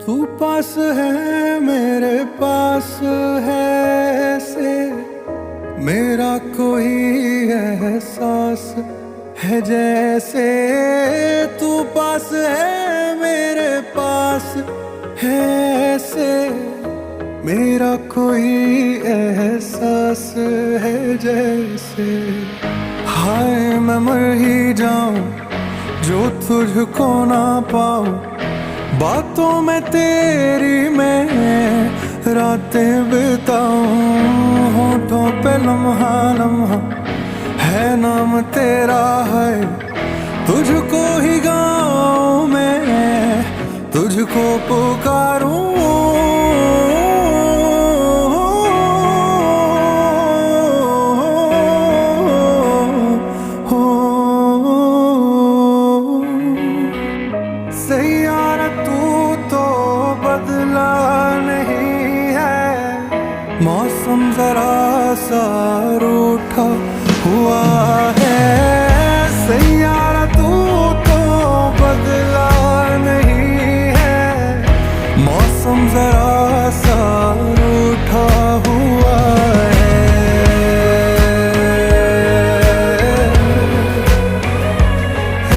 तू पास है मेरे पास है से मेरा कोई एहसास है जैसे तू पास है मेरे पास है से मेरा कोई एहसास है जैसे। हाय मैं मर ही जाऊं जो तुझको ना पाऊं, बातों में तेरी मैं रातें बिताऊं, होठों पे लम्हा लम्हा है नाम तेरा है, तुझको ही गाऊं मैं तुझको पुकारूं। सैयारा तू तो बदला नहीं है, मौसम जरा सा रूठा हुआ है। सैयारा